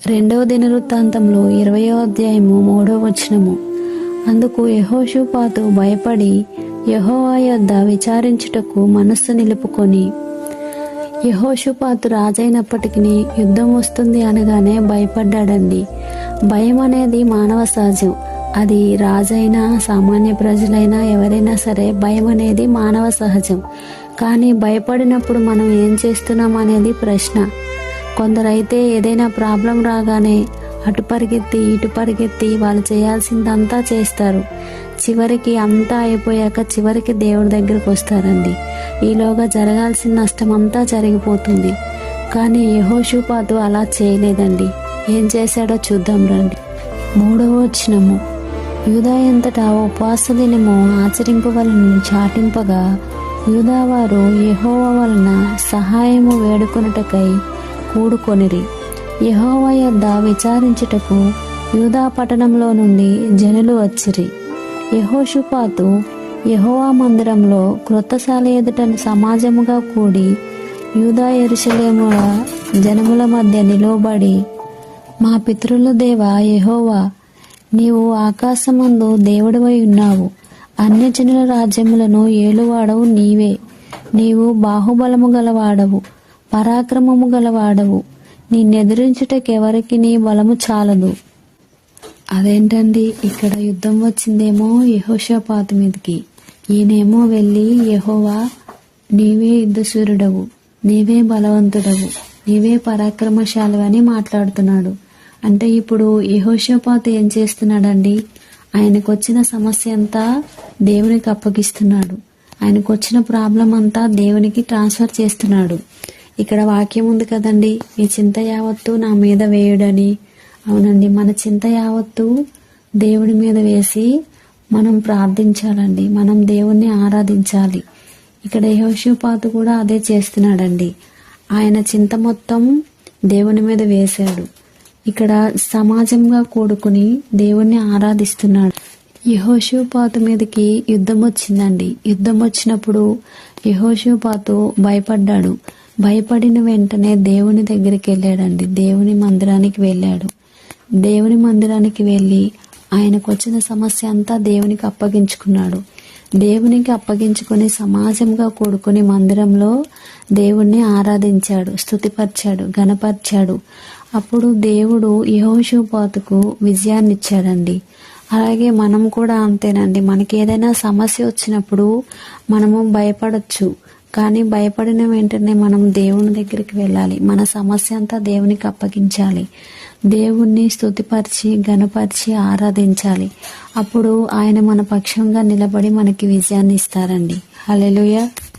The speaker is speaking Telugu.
రెండవ దినవృత్తాంతంలో 20వ అధ్యాయము 3వ వచనము. అందుకు యెహోషాపాతు భయపడి యెహోవా యొద్ద విచారించుటకు మనస్సు నిలుపుకొని, యెహోషాపాతు రాజైనప్పటికీ యుద్ధం వస్తుంది అనగానే భయపడ్డాడండి. భయం అనేది మానవ సహజం. అది రాజైనా సామాన్య ప్రజలైనా ఎవరైనా సరే భయం అనేది మానవ సహజం. కానీ భయపడినప్పుడు మనం ఏం చేస్తున్నాం అనేది ప్రశ్న. కొందరైతే ఏదైనా ప్రాబ్లం రాగానే అటు పరిగెత్తి ఇటు పరిగెత్తి వాళ్ళు చేయాల్సిందంతా చేస్తారు. చివరికి అంతా అయిపోయాక చివరికి దేవుడి దగ్గరకు వస్తారండి. ఈలోగా జరగాల్సిన నష్టం అంతా జరిగిపోతుంది. కానీ యెహోషాపాతు అలా చేయలేదండి. ఏం చేశాడో చూద్దాం రండి. 3వ వచనము. యూదా అంతటా ఉపవాస దినము ఆచరింపవలనని చాటింపగా యూదావారు యెహోవా వలన సహాయము వేడుకొనుటకై కూడుకొనిరి. యెహోవా యొద్ద విచారించుటకు యూదా పట్టణంలో నుండి జనులు వచ్చిరి. యెహోషాపాతు యెహోవా మందిరంలో క్రొత్తశాల ఎదుట సమాజముగా కూడి యూదా యెరూషలేముల జనముల మధ్య నిలువబడి, మా పితరుల దేవా యెహోవా, నీవు ఆకాశమందు దేవుడివై ఉన్నావు. అన్యజనుల రాజ్యములను ఏలువాడవు నీవే. నీవు బాహుబలము గలవాడవు, పరాక్రమము గలవాడవు. నిన్నెదిరించుటకెవరికి నీ బలము చాలదు. అదేంటండి, ఇక్కడ యుద్ధం వచ్చిందేమో యెహోషాపాతు మీదకి. ఈయనేమో వెళ్ళి యెహోవా నీవే యుద్ధశూరుడవు, నీవే బలవంతుడవు, నీవే పరాక్రమశాలి అని మాట్లాడుతున్నాడు. అంటే ఇప్పుడు యెహోషాపాతు ఏం చేస్తున్నాడండి? ఆయనకు వచ్చిన సమస్య అంతా దేవునికి అప్పగిస్తున్నాడు. ఆయనకు వచ్చిన ప్రాబ్లం అంతా దేవునికి ట్రాన్స్ఫర్ చేస్తున్నాడు. ఇక్కడ వాక్యం ఉంది కదండి, మీ చింత యావత్తు నా మీద వేయుడని. అవునండి, మన చింత యావత్తు దేవుడి మీద వేసి మనం ప్రార్థించాలండి. మనం దేవుణ్ణి ఆరాధించాలి. ఇక్కడ యెహోషాపాతు కూడా అదే చేస్తున్నాడండి. ఆయన చింత మొత్తం దేవుని మీద వేశాడు. ఇక్కడ సమాజంగా కూడుకుని దేవుణ్ణి ఆరాధిస్తున్నాడు. యెహోషాపాతు మీదకి యుద్ధం వచ్చిందండి. యుద్ధం వచ్చినప్పుడు యెహోషాపాతు భయపడ్డాడు. భయపడిన వెంటనే దేవుని దగ్గరికి వెళ్ళాడండి. దేవుని మందిరానికి వెళ్ళాడు. దేవుని మందిరానికి వెళ్ళి ఆయనకు వచ్చిన సమస్య అంతా దేవునికి అప్పగించుకున్నాడు. దేవునికి అప్పగించుకుని సమాజంగా కూడుకుని మందిరంలో దేవుణ్ణి ఆరాధించాడు, స్తుతిపరిచాడు, ఘనపరిచాడు. అప్పుడు దేవుడు యెహోషాపాతుకు విజయాన్ని ఇచ్చాడండి. అలాగే మనం కూడా అంతేనండి. మనకి ఏదైనా సమస్య వచ్చినప్పుడు మనము భయపడొచ్చు. కానీ భయపడిన వెంటనే మనం దేవుని దగ్గరికి వెళ్ళాలి. మన సమస్య అంతా దేవునికి అప్పగించాలి. దేవుణ్ణి స్తుతిపరిచి ఘనపరిచి ఆరాధించాలి. అప్పుడు ఆయన మన పక్షంగా నిలబడి మనకి విజయాన్ని ఇస్తారండి. హల్లెలూయా.